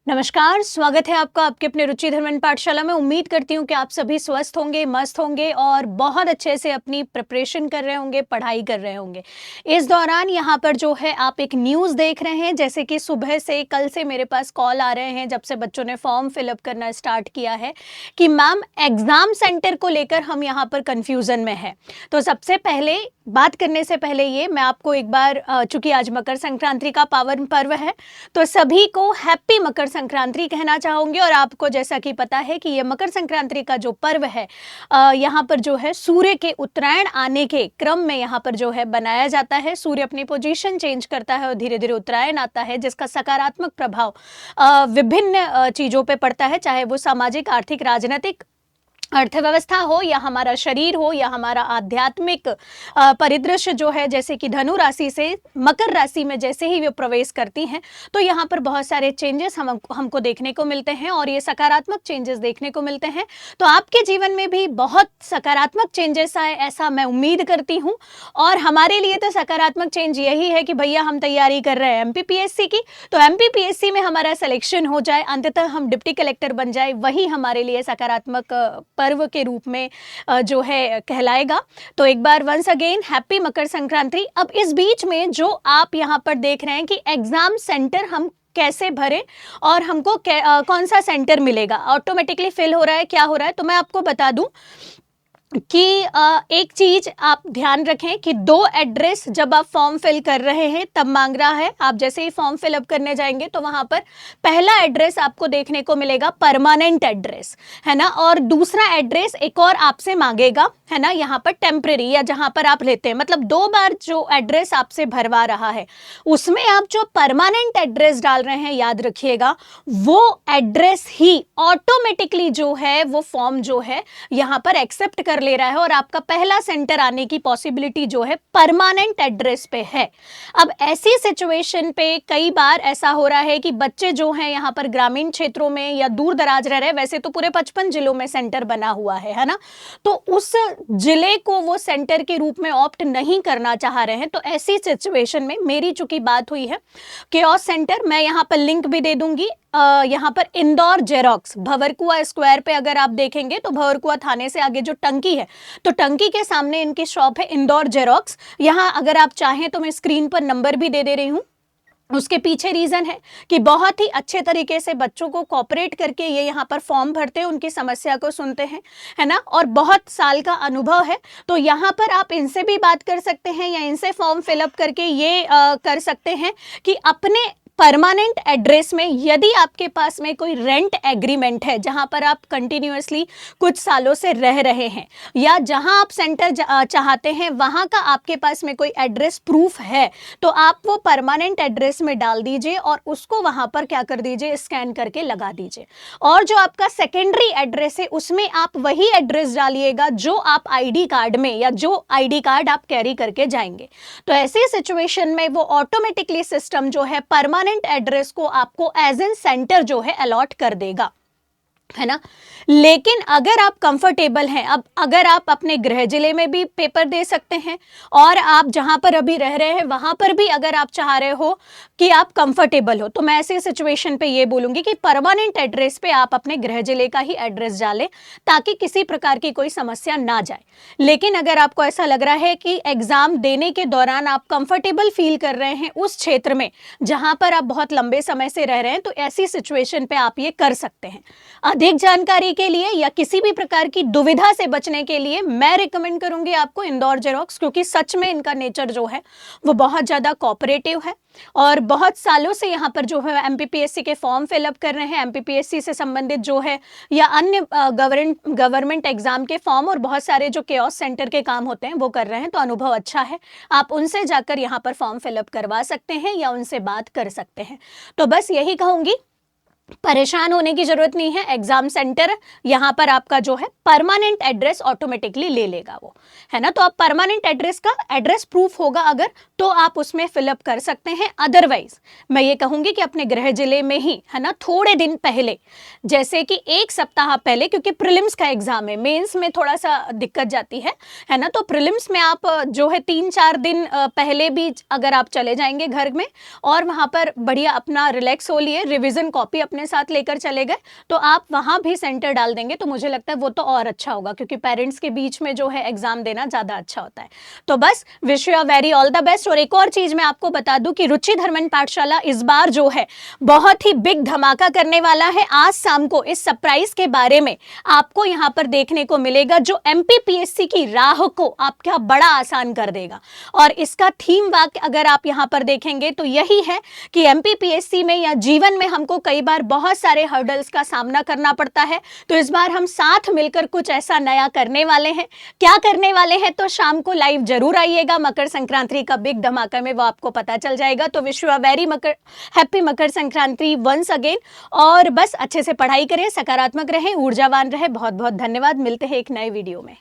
नमस्कार, स्वागत है आपका आपके अपने रुचि धर्मन पाठशाला में। उम्मीद करती हूँ कि आप सभी स्वस्थ होंगे, मस्त होंगे और बहुत अच्छे से अपनी प्रिपरेशन कर रहे होंगे, पढ़ाई कर रहे होंगे। इस दौरान यहाँ पर जो है आप एक न्यूज़ देख रहे हैं, जैसे कि सुबह से कल से मेरे पास कॉल आ रहे हैं जब से बच्चों ने फॉर्म फिलअप करना स्टार्ट किया है कि मैम एग्ज़ाम सेंटर को लेकर हम यहाँ पर कन्फ्यूज़न में हैं। तो सबसे पहले बात करने से पहले ये मैं आपको एक बार चूँकि आज मकर संक्रांति का पावन पर्व है, तो सभी को हैप्पी मकर संक्रांति कहना चाहूँगी। और आपको जैसा कि पता है कि ये मकर संक्रांति का जो पर्व है यहाँ पर जो है सूर्य के उत्तरायण आने के क्रम में यहाँ पर जो है बनाया जाता है। सूर्य अपनी पोजीशन चेंज करता है और धीरे धीरे उत्तरायण आता है, जिसका सकारात्मक प्रभाव विभिन्न चीज़ों पे पड़ता है, चाहे वो सामाजिक, आर्थिक, राजनीतिक, अर्थव्यवस्था हो या हमारा शरीर हो या हमारा आध्यात्मिक परिदृश्य जो है। जैसे कि धनु राशि से मकर राशि में जैसे ही वे प्रवेश करती हैं तो यहाँ पर बहुत सारे चेंजेस हमको देखने को मिलते हैं और ये सकारात्मक चेंजेस देखने को मिलते हैं। तो आपके जीवन में भी बहुत सकारात्मक चेंजेस आए, ऐसा मैं उम्मीद करती हूँ। और हमारे लिए तो सकारात्मक चेंज यही है कि भैया हम तैयारी कर रहे हैं एमपीपीएससी की, तो एमपीपीएससी में हमारा सिलेक्शन हो जाए, अंततः हम डिप्टी कलेक्टर बन जाए, वही हमारे लिए सकारात्मक पर्व के रूप में जो है कहलाएगा। तो एक बार once again happy Makar Sankranti. अब इस बीच में जो आप यहाँ पर देख रहे हैं कि एग्जाम सेंटर हम कैसे भरें और हमको कौन सा सेंटर मिलेगा, ऑटोमेटिकली फिल हो रहा है, क्या हो रहा है, तो मैं आपको बता दूं कि एक चीज आप ध्यान रखें कि 2 एड्रेस जब आप फॉर्म फिल कर रहे हैं तब मांग रहा है। आप जैसे ही फॉर्म फिल अप करने जाएंगे तो वहां पर पहला एड्रेस आपको देखने को मिलेगा परमानेंट एड्रेस, है ना, और दूसरा एड्रेस एक और आपसे मांगेगा, है ना, यहाँ पर टेम्परेरी या जहां पर आप लेते हैं। मतलब 2 बार जो एड्रेस आपसे भरवा रहा है उसमें आप जो परमानेंट एड्रेस डाल रहे हैं, याद रखिएगा वो एड्रेस ही ऑटोमेटिकली जो है वो फॉर्म जो है यहाँ पर एक्सेप्ट कर ले रहा है और आपका पहला सेंटर आने की पॉसिबिलिटी जो है परमानेंट एड्रेस पे है। अब ऐसी सिचुएशन पे कई बार ऐसा हो रहा है कि बच्चे जो हैं यहाँ पर ग्रामीण क्षेत्रों में या दूर दराज रह रहे हैं, वैसे तो पूरे 55 जिलों में सेंटर बना हुआ है ना, तो उस जिले को वो सेंटर के रूप में ऑप्ट नहीं करना चाह रहे हैं। तो ऐसी सिचुएशन में मेरी चूंकि बात हुई है केओस सेंटर, मैं यहाँ पर लिंक भी दे दूंगी। यहाँ पर इंदौर जेरोक्स भंवरकुआ स्क्वायर पे अगर आप देखेंगे तो भंवरकुआ थाने से आगे जो टंकी है, तो टंकी के सामने इनकी शॉप है इंदौर जेरोक्स। यहाँ अगर आप चाहें तो मैं स्क्रीन पर नंबर भी दे रही हूँ। उसके पीछे रीजन है कि बहुत ही अच्छे तरीके से बच्चों को कोऑपरेट करके ये यहाँ पर फॉर्म भरते हैं, उनकी समस्या को सुनते हैं, है ना, और बहुत साल का अनुभव है। तो यहाँ पर आप इनसे भी बात कर सकते हैं या इनसे फॉर्म फिलअप करके ये कर सकते हैं कि अपने परमानेंट एड्रेस में यदि आपके पास में कोई रेंट एग्रीमेंट है जहां पर आप कंटिन्यूअसली कुछ सालों से रह रहे हैं या जहां आप सेंटर चाहते हैं वहां का आपके पास में कोई एड्रेस प्रूफ है, तो आप वो परमानेंट एड्रेस में डाल दीजिए और उसको वहां पर क्या कर दीजिए, स्कैन करके लगा दीजिए। और जो आपका सेकेंडरी एड्रेस है उसमें आप वही एड्रेस डालिएगा जो आप आईडी कार्ड में या जो आईडी कार्ड आप कैरी करके जाएंगे। तो ऐसी सिचुएशन में वो ऑटोमेटिकली सिस्टम जो है परमानेंट एड्रेस को आपको एज एन सेंटर जो है अलॉट कर देगा, है ना। लेकिन अगर आप कंफर्टेबल हैं, अब अगर आप अपने गृह जिले में भी पेपर दे सकते हैं और आप जहां पर अभी रह रहे हैं वहां पर भी अगर आप चाह रहे हो कि आप कंफर्टेबल हो, तो मैं ऐसे सिचुएशन पे ये बोलूंगी कि परमानेंट एड्रेस पे आप अपने गृह जिले का ही एड्रेस डालें ताकि किसी प्रकार की कोई समस्या ना जाए। लेकिन अगर आपको ऐसा लग रहा है कि एग्जाम देने के दौरान आप कंफर्टेबल फील कर रहे हैं उस क्षेत्र में जहां पर आप बहुत लंबे समय से रह रहे हैं, तो ऐसी सिचुएशन पे आप ये कर सकते हैं। अधिक जानकारी के लिए या किसी भी प्रकार की दुविधा से बचने के लिए मैं रिकमेंड करूंगी आपको इंदौर जेरोक्स, क्योंकि सच में इनका नेचर जो है वो बहुत ज़्यादा कोऑपरेटिव है और बहुत सालों से यहाँ पर जो है एमपीपीएससी के फॉर्म फिलअप कर रहे हैं, एमपीपीएससी से संबंधित जो है या अन्य गवर्नमेंट एग्जाम के फॉर्म और बहुत सारे जो केओस सेंटर के काम होते हैं वो कर रहे हैं। तो अनुभव अच्छा है, आप उनसे जाकर यहाँ पर फॉर्म फिलअप करवा सकते हैं या उनसे बात कर सकते हैं। तो बस यही कहूँगी, परेशान होने की जरूरत नहीं है। एग्जाम सेंटर यहाँ पर आपका जो है परमानेंट एड्रेस ऑटोमेटिकली ले लेगा वो, है ना। तो आप परमानेंट एड्रेस का एड्रेस प्रूफ होगा अगर, तो आप उसमें फिलअप कर सकते हैं। अदरवाइज मैं ये कहूँगी कि अपने गृह जिले में ही, है ना, थोड़े दिन पहले, जैसे कि 1 सप्ताह पहले, क्योंकि प्रीलिम्स का एग्जाम है, मेंस में थोड़ा सा दिक्कत जाती है ना। तो प्रीलिम्स में आप जो है 3-4 दिन पहले भी अगर आप चले जाएंगे घर में और वहाँ पर बढ़िया अपना रिलैक्स हो लिए, रिविजन कॉपी अपने अपने साथ लेकर चले गए तो आप वहाँ भी सेंटर डाल देंगे तो मुझे लगता है वो तो और अच्छा होगा, क्योंकि पेरेंट्स के बीच में जो है एग्जाम देना ज़्यादा अच्छा होता है। तो बस wish you very all the best. और एक और चीज़ मैं आपको बता दूं कि रुचि धर्मन पाठशाला इस बार जो है बहुत ही बिग धमाका करने वाला है। आज शाम को इस सरप्राइज के बारे में आपको यहाँ पर देखने को मिलेगा जो MPPSC की राह को आपका बड़ा आसान कर देगा। और इसका थीम वाक्य अगर आप यहाँ पर देखेंगे तो यही है कि MPPSC में या जीवन में हमको कई बार बहुत सारे हर्डल्स का सामना करना पड़ता है, तो इस बार हम साथ मिलकर कुछ ऐसा नया करने वाले हैं। क्या करने वाले हैं तो शाम को लाइव जरूर आइएगा, मकर संक्रांति का बिग धमाका में वो आपको पता चल जाएगा। तो wish you a very happy Makar Sankranti once again. और बस अच्छे से पढ़ाई करें, सकारात्मक रहें, ऊर्जावान रहें। बहुत बहुत धन्यवाद। मिलते हैं एक नए वीडियो में।